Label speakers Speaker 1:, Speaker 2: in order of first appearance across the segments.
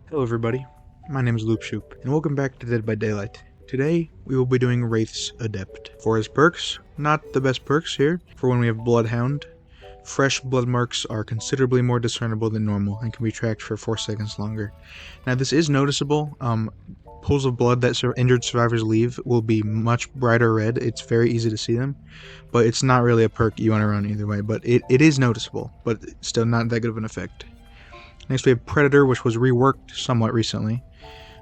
Speaker 1: Hello everybody, my name is Loopshoop, and welcome back to Dead by Daylight. Today, we will be doing Wraith's Adept. For his perks, not the best perks here. For when we have Bloodhound, fresh blood marks are considerably more discernible than normal and can be tracked for 4 seconds longer. Now this is noticeable. Pools of blood that injured survivors leave will be much brighter red. It's very easy to see them, but it's not really a perk you want to run either way, but it is noticeable, but still not that good of an effect. Next we have Predator, which was reworked somewhat recently.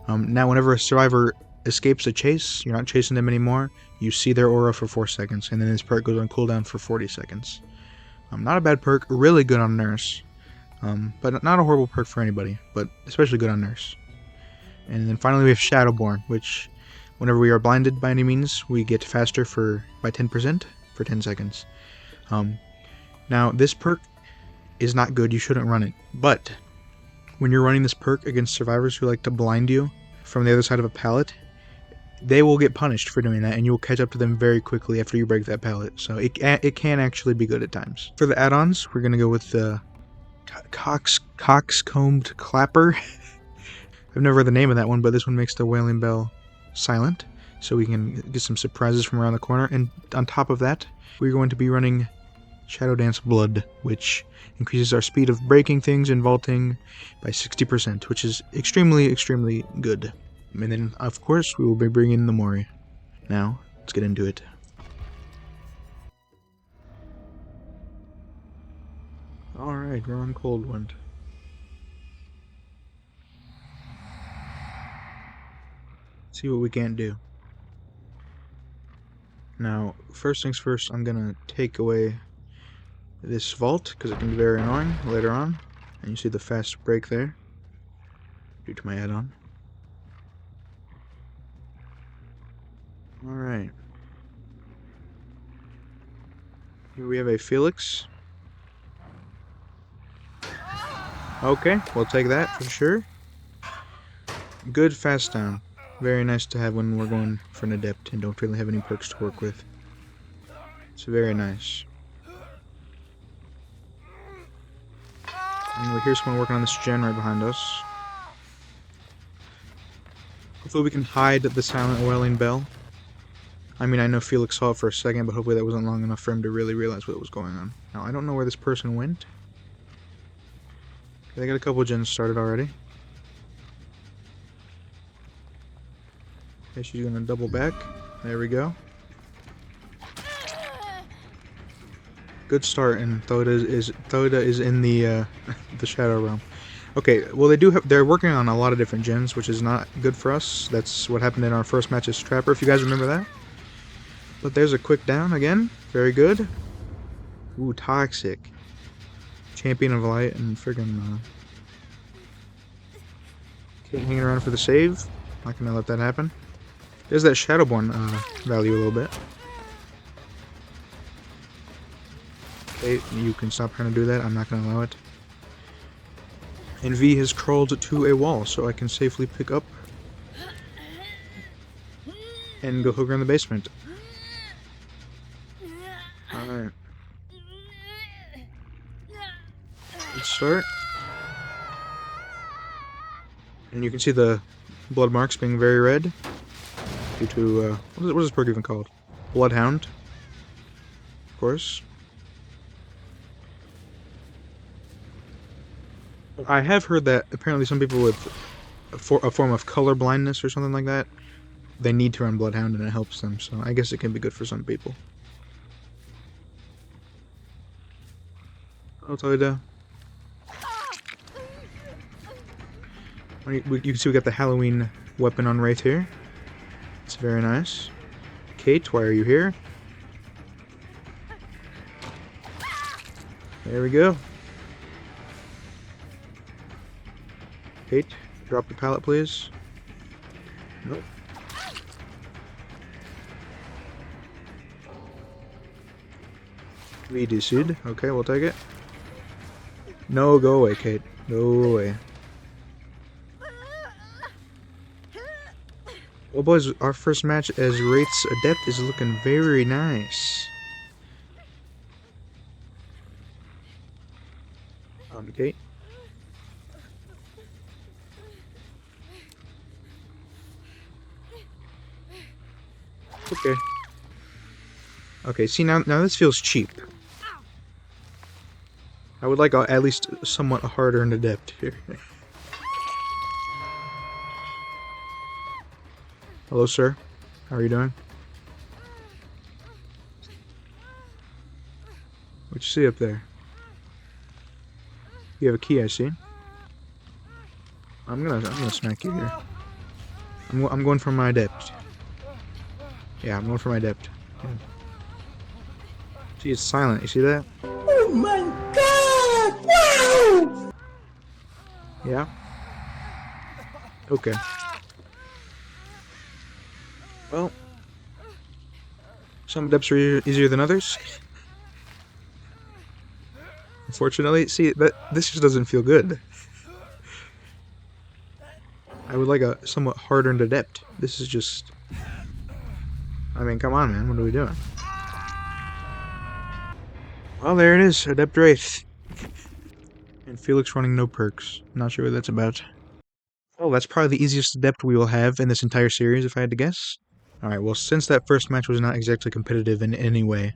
Speaker 1: Now whenever a survivor escapes a chase, you're not chasing them anymore, you see their aura for 4 seconds, and then this perk goes on cooldown for 40 seconds. Not a bad perk, really good on Nurse. But not a horrible perk for anybody, but especially good on Nurse. And then finally we have Shadowborn, which whenever we are blinded by any means, we get faster by 10% for 10 seconds. Now this perk is not good, you shouldn't run it, but when you're running this perk against survivors who like to blind you from the other side of a pallet, they will get punished for doing that, and you will catch up to them very quickly after you break that pallet. So it can actually be good at times. For the add-ons, we're gonna go with the Coxcombed Clapper. I've never read the name of that one, but this one makes the Wailing Bell silent, so we can get some surprises from around the corner. And on top of that, we're going to be running Shadow Dance Blood, which increases our speed of breaking things and vaulting by 60%, which is extremely good. And then, of course, we will be bringing the Mori. Now, let's get into it. Alright, we're on Coldwind. Let's see what we can't do. Now, first things first, I'm gonna take away this vault, because it can be very annoying later on. And you see the fast break there, due to my add-on. Alright. Here we have a Felix. Okay, we'll take that for sure. Good fast down. Very nice to have when we're going for an Adept and don't really have any perks to work with. It's very nice. And we hear someone working on this gen right behind us. Hopefully we can hide the silent wailing bell. I mean, I know Felix saw it for a second, but hopefully that wasn't long enough for him to really realize what was going on. Now, I don't know where this person went. Okay, they got a couple gens started already. Okay, she's gonna double back. There we go. Good start, and Thoda is in the the Shadow Realm. Okay, well they're working on a lot of different gens, which is not good for us. That's what happened in our first match as Trapper, if you guys remember that. But there's a quick down again. Very good. Ooh, Toxic. Champion of Light and friggin' Kate hanging around for the save. Not gonna let that happen. There's that Shadowborn value a little bit. Okay, you can stop trying to do that. I'm not going to allow it. And V has crawled to a wall, so I can safely pick up and go hook her in the basement. Alright. Good start. And you can see the blood marks being very red due to, what is this perk even called? Bloodhound. Of course. I have heard that apparently some people with a form of color blindness or something like that, they need to run Bloodhound and it helps them, so I guess it can be good for some people. I'll tell you that. You can see we got the Halloween weapon on Wraith here. It's very nice. Kate, why are you here? There we go. Kate, drop the pallet, please. Nope. VDC'd. Okay, we'll take it. No, go away, Kate. Go away. Well, boys, our first match as Wraith's Adept is looking very nice. Kate. Okay. Okay, see, now this feels cheap. I would like at least somewhat harder and adept here. Hello, sir. How are you doing? What you see up there? You have a key, I see. I'm gonna smack you here. I'm going for my adept. Yeah, I'm going for my adept. Yeah. See, it's silent. You see that?
Speaker 2: Oh my god! Wow!
Speaker 1: Yeah. Okay. Well, some adepts are easier than others. Unfortunately, see this just doesn't feel good. I would like a somewhat hardened adept. This is just... I mean, come on, man. What are we doing? Well, there it is. Adept Wraith. And Felix running no perks. Not sure what that's about. Well, that's probably the easiest adept we will have in this entire series, if I had to guess. Alright, well, since that first match was not exactly competitive in any way,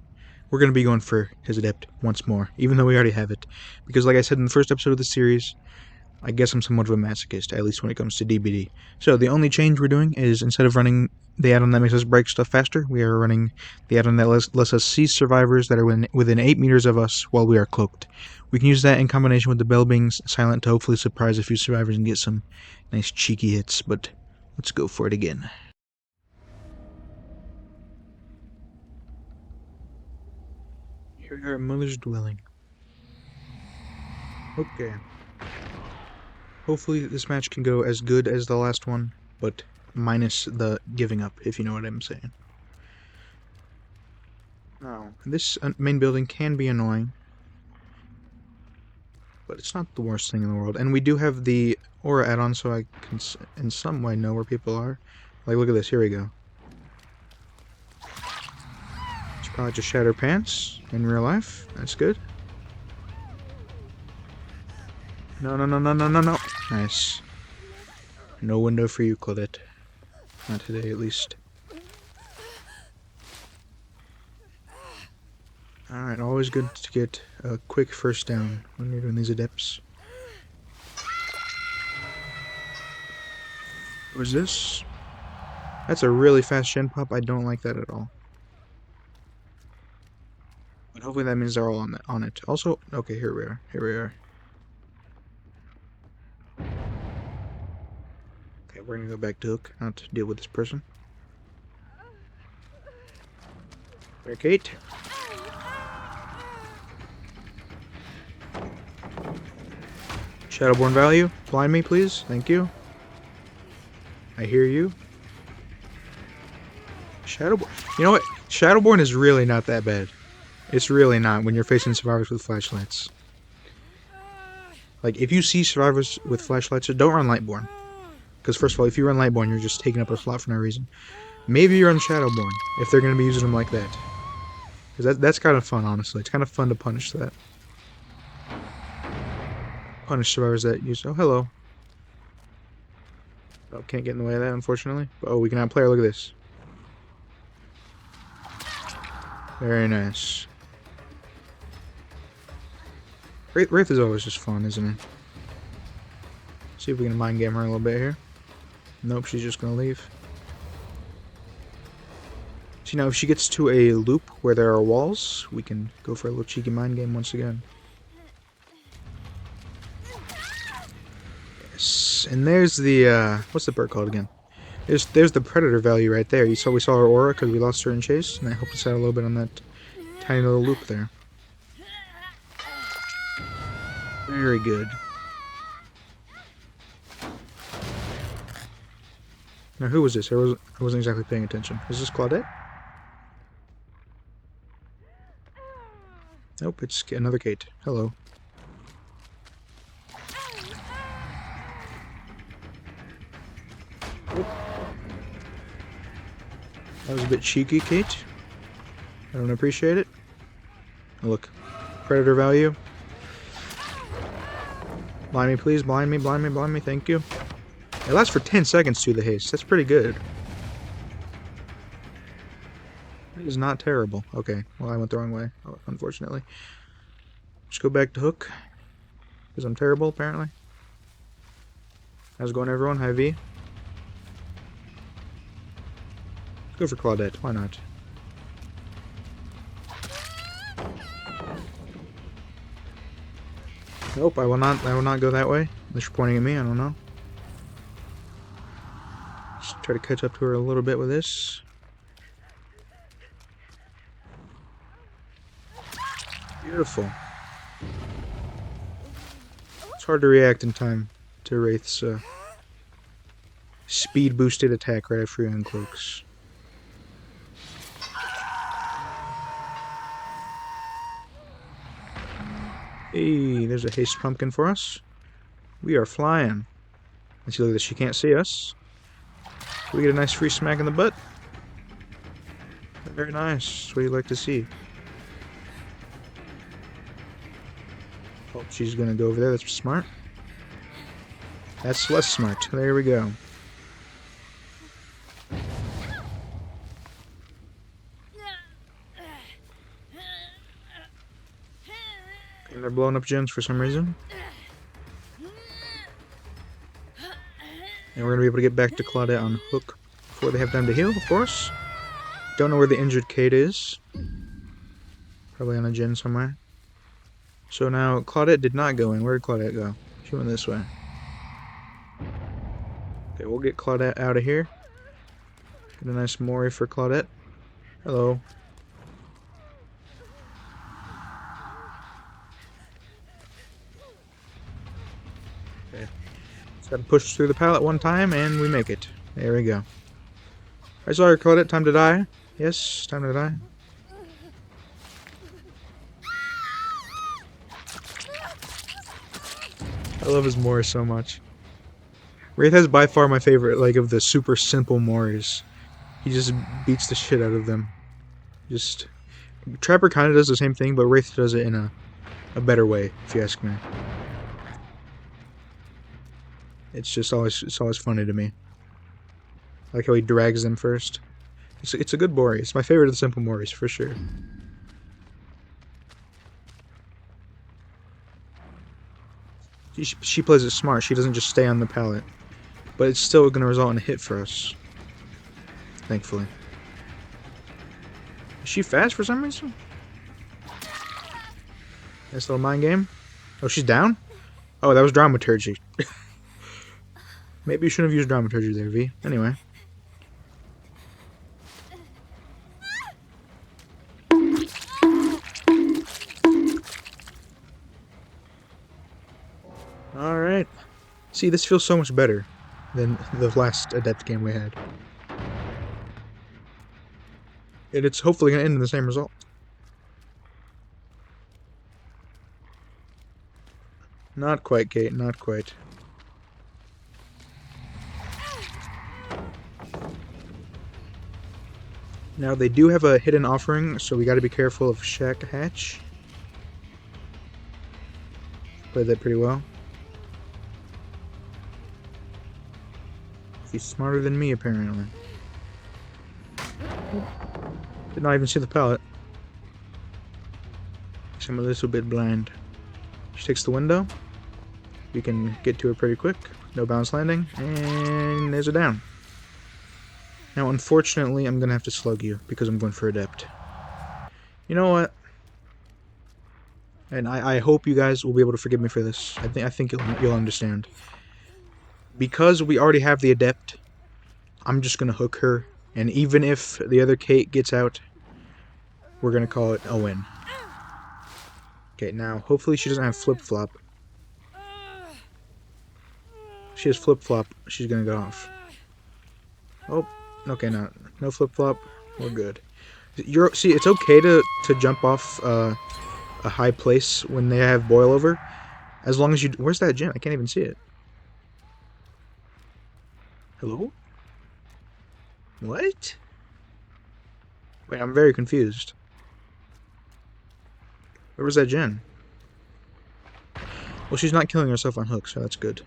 Speaker 1: we're going to be going for his adept once more, even though we already have it. Because like I said in the first episode of the series, I guess I'm somewhat of a masochist, at least when it comes to DBD. So the only change we're doing is, instead of running the add-on that makes us break stuff faster, we are running the add-on that lets us see survivors that are within 8 meters of us while we are cloaked. We can use that in combination with the bell being silent to hopefully surprise a few survivors and get some nice cheeky hits, but let's go for it again. Here we are at Mother's Dwelling. Okay. Hopefully this match can go as good as the last one, but minus the giving up, if you know what I'm saying. Now, this main building can be annoying, but it's not the worst thing in the world. And we do have the aura add-on, so I can in some way know where people are. Like, look at this, here we go. It's probably just Shatter Pants in real life. That's good. No. Nice. No window for you, Claudette. Not today, at least. Alright, always good to get a quick first down when you're doing these adepts. What is this? That's a really fast gen pop. I don't like that at all. But hopefully that means they're all on it. Also, okay, here we are. Okay, we're gonna go back to Hook, not to deal with this person. Barricade. Shadowborn value. Blind me, please. Thank you. I hear you. Shadowborn. You know what? Shadowborn is really not that bad. It's really not when you're facing survivors with flashlights. Like, if you see survivors with flashlights, don't run Lightborn. Because first of all, if you run Lightborn, you're just taking up a slot for no reason. Maybe you run Shadowborn, if they're going to be using them like that. Because that's kind of fun, honestly. It's kind of fun to punish that. Punish survivors that use... Oh, hello. Oh, can't get in the way of that, unfortunately. Oh, we can outplay her. Look at this. Very nice. Wraith is always just fun, isn't it? See if we can mind game her a little bit here. Nope, she's just gonna leave. See, now if she gets to a loop where there are walls, we can go for a little cheeky mind game once again. Yes, and there's the, what's the perk called again? There's the predator value right there. We saw her aura because we lost her in chase, and that helped us out a little bit on that tiny little loop there. Very good. Now, who was this? I wasn't exactly paying attention. Is this Claudette? Nope, it's another Kate. Hello. Oop. That was a bit cheeky, Kate. I don't appreciate it. Look. Predator value. Blind me, please. Blind me. Thank you. It lasts for 10 seconds to the haste. That's pretty good. It is not terrible. Okay, well I went the wrong way, unfortunately. Just go back to Hook. Because I'm terrible, apparently. How's it going, everyone? Hi, V. Let's go for Claudette. Why not? Nope, I will not go that way. Unless you're pointing at me, I don't know. Just try to catch up to her a little bit with this. Beautiful. It's hard to react in time to Wraith's speed boosted attack right after you uncloaks. Hey, there's a haste pumpkin for us. We are flying. Let's see, look at this. She can't see us. We get a nice free smack in the butt. Very nice. That's what you like to see. Oh, she's gonna go over there. That's smart. That's less smart. There we go. And they're blowing up gens for some reason. And we're gonna be able to get back to Claudette on Hook before they have time to heal, of course. Don't know where the injured Kate is. Probably on a gen somewhere. So now, Claudette did not go in. Where did Claudette go? She went this way. Okay, we'll get Claudette out of here. Get a nice Mori for Claudette. Hello. Okay. Just gotta push through the pallet one time, and we make it. There we go. I saw her, Claudette. Time to die. Yes, time to die. I love his Mori so much. Wraith has by far my favorite, like, of the super simple Moris. He just beats the shit out of them. Just... Trapper kind of does the same thing, but Wraith does it in a better way, if you ask me. It's just always funny to me. I like how he drags them first. It's a good Mori. It's my favorite of the simple Moris, for sure. She plays it smart. She doesn't just stay on the pallet. But it's still going to result in a hit for us. Thankfully. Is she fast for some reason? Nice little mind game. Oh, she's down? Oh, that was Dramaturgy. Maybe you shouldn't have used Dramaturgy there, V. Anyway. Alright. See, this feels so much better than the last Adept game we had. And it's hopefully going to end in the same result. Not quite, Kate, not quite. Now, they do have a hidden offering, so we gotta be careful of Shack Hatch. Played that pretty well. She's smarter than me, apparently. Did not even see the pallet. I'm a little bit blind. She takes the window. We can get to her pretty quick. No bounce landing. And there's a down. Now, unfortunately, I'm going to have to slug you because I'm going for Adept. You know what? And I hope you guys will be able to forgive me for this. I think you'll understand. Because we already have the Adept, I'm just going to hook her. And even if the other Kate gets out, we're going to call it a win. Okay, now, hopefully she doesn't have flip-flop. If she has flip-flop, she's going to go off. Oh, okay, no flip-flop. We're good. See, it's okay to jump off a high place when they have boil over. As long as you... Where's that gen? I can't even see it. Hello? What? Wait, I'm very confused. Where was that gen? Well, she's not killing herself on hook, so that's good.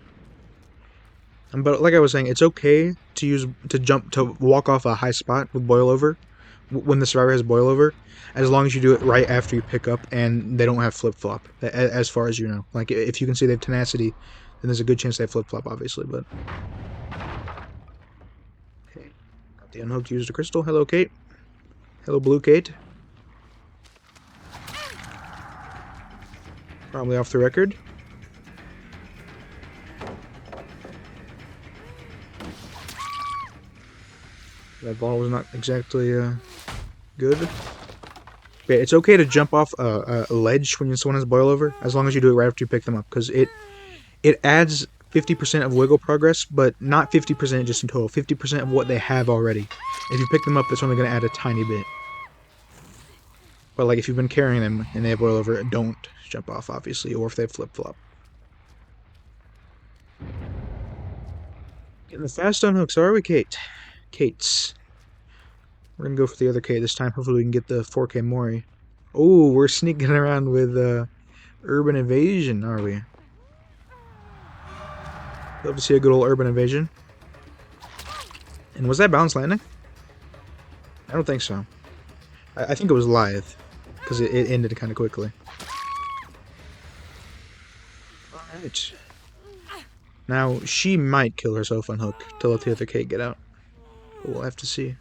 Speaker 1: But like I was saying, it's okay to walk off a high spot with boil over when the survivor has boil over, as long as you do it right after you pick up and they don't have flip-flop, as far as you know. Like, if you can see they have tenacity, then there's a good chance they have flip-flop, obviously, but... Okay. Got the unhooked, used a crystal. Hello, Kate. Hello, Blue Kate. Probably off the record. That ball was not exactly, good. Yeah, it's okay to jump off a ledge when someone has boil over, as long as you do it right after you pick them up, because it adds 50% of wiggle progress, but not 50% just in total, 50% of what they have already. If you pick them up, that's only going to add a tiny bit. But like if you've been carrying them and they have boil over, don't jump off, obviously, or if they have flip-flop. Getting the fast unhooks, are we, Kate? Kate's. We're gonna go for the other Kate this time. Hopefully we can get the 4K Mori. Oh, we're sneaking around with urban evasion, are we? Love to see a good old urban evasion. And was that bounce landing? I don't think so. I think it was lithe, because it ended kind of quickly. Alright. Now, she might kill herself on hook to let the other Kate get out. But we'll have to see.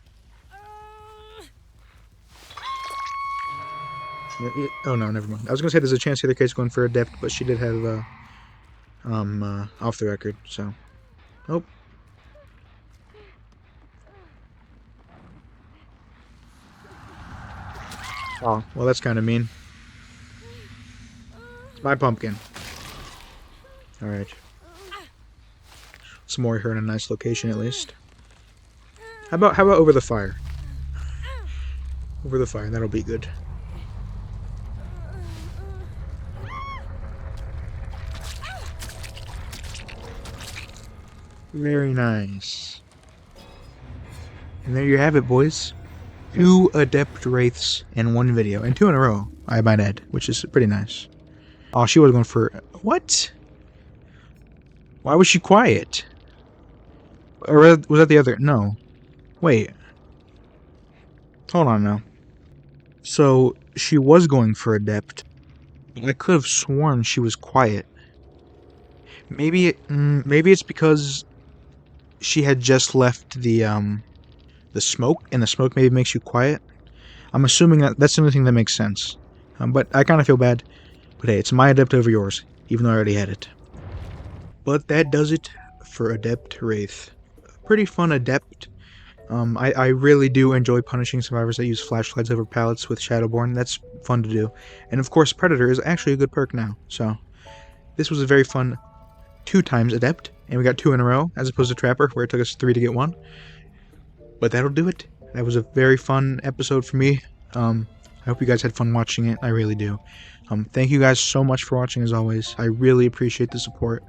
Speaker 1: Oh no, never mind. I was gonna say there's a chance the other Kate's going for Adept, but she did have, off the record, so. Nope. Oh, well that's kind of mean. It's my pumpkin. Alright. Some more here in a nice location at least. How about over the fire? Over the fire, that'll be good. Very nice. And there you have it, boys. 2 Adept Wraiths in 1 video. And 2 in a row, I might add, which is pretty nice. Oh, she was going for... What? Why was she quiet? Or was that the other... No. Wait. Hold on now. So, she was going for Adept. I could have sworn she was quiet. Maybe it's because she had just left the smoke, and the smoke maybe makes you quiet. I'm assuming that's the only thing that makes sense. But I kind of feel bad. But hey, it's my Adept over yours, even though I already had it. But that does it for Adept Wraith. Pretty fun Adept. I really do enjoy punishing survivors that use flashlights over pallets with Shadowborn. That's fun to do. And of course, Predator is actually a good perk now. So, this was a very fun 2 times Adept. And we got 2 in a row, as opposed to Trapper, where it took us 3 to get 1. But that'll do it. That was a very fun episode for me. I hope you guys had fun watching it. I really do. Thank you guys so much for watching, as always. I really appreciate the support.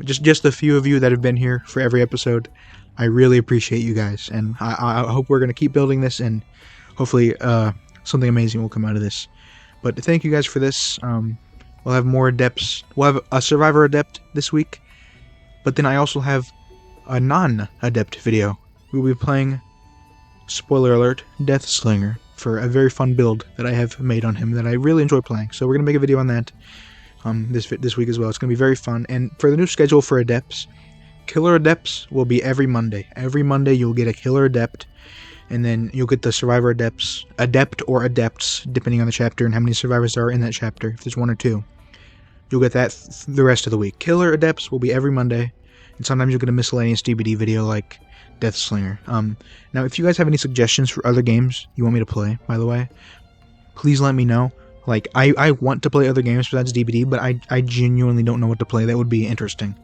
Speaker 1: Just a few of you that have been here for every episode. I really appreciate you guys. And I hope we're going to keep building this, and hopefully something amazing will come out of this. But thank you guys for this. We'll have more Adepts. We'll have a Survivor Adept this week. But then I also have a non-Adept video. We'll be playing, spoiler alert, Deathslinger for a very fun build that I have made on him that I really enjoy playing. So we're going to make a video on that this week as well. It's going to be very fun. And for the new schedule for Adepts, Killer Adepts will be every Monday. Every Monday you'll get a Killer Adept, and then you'll get the Survivor Adepts, Adept or Adepts, depending on the chapter and how many survivors there are in that chapter. If there's 1 or 2, you'll get that the rest of the week. Killer Adepts will be every Monday, and sometimes you'll get a miscellaneous DBD video like Deathslinger. Now, if you guys have any suggestions for other games you want me to play, by the way, please let me know. Like, I want to play other games besides DBD, but I genuinely don't know what to play. That would be interesting.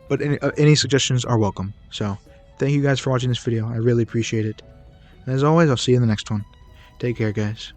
Speaker 1: But any suggestions are welcome. So, thank you guys for watching this video. I really appreciate it. And as always, I'll see you in the next one. Take care, guys.